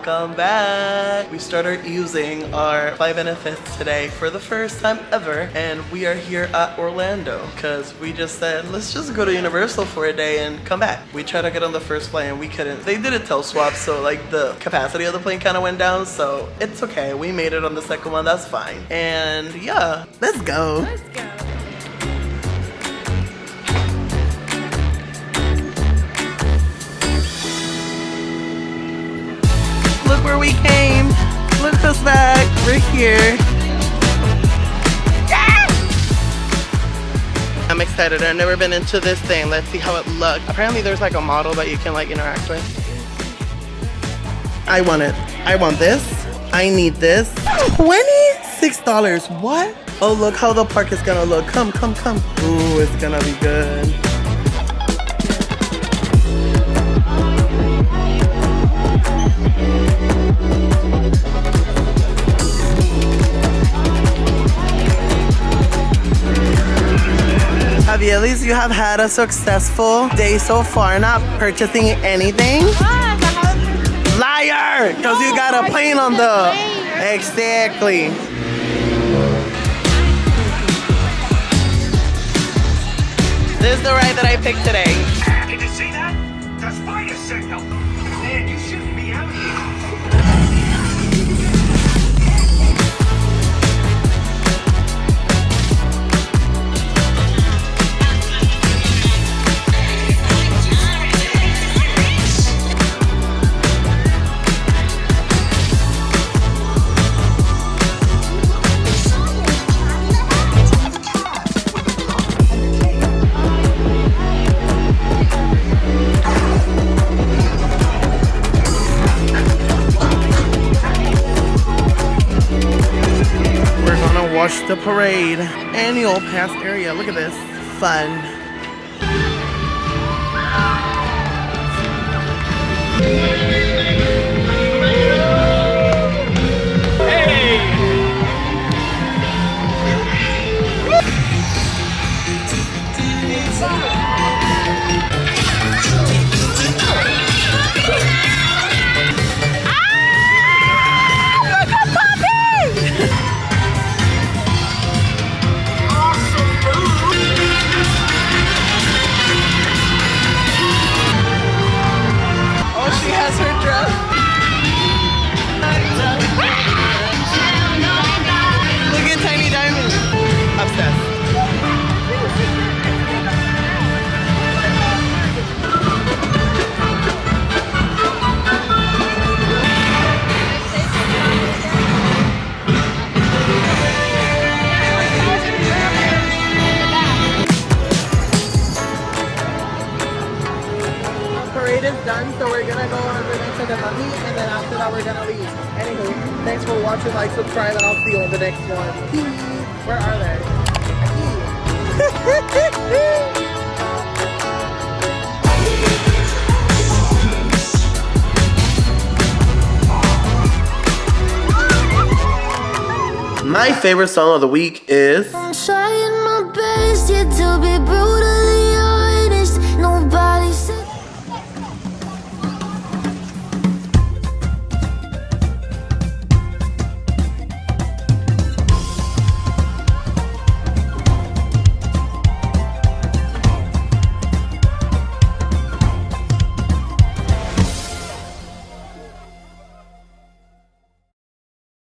welcome back. We started using our flight benefits today for the first time ever, and we are here at Orlando because we just said let's just go to Universal for a day and come back. We tried to get on the first plane and we couldn't. They did a tail swap, so like the capacity of the plane kind of went down, so it's okay. We made it on the second one, that's fine. And yeah, let's go. Let's go. Look where we came. Look at us back. We're here. Yeah! I'm excited. I've never been into this thing. Let's see how it looks. Apparently there's like a model that you can like interact with. I want it. I want this. I need this. $26. What? Oh, look how the park is gonna look. Come, come, come. Ooh, it's gonna be good. Javi, at least you have had a successful day so far, not purchasing anything. Liar! Because you got a plane on the... Exactly. This is the ride that I picked today. Did you see that? That's fire signal. Man, you shouldn't be out here. Watch the parade. Annual pass area. Look at this. Fun. Done, so we're gonna go on the next to the buggy, and then after that we're gonna leave. Anywho, thanks for watching, like, subscribe, and I'll see you on the next one. Where are they? My favorite song of the week is... I'm trying my best yet to be brutally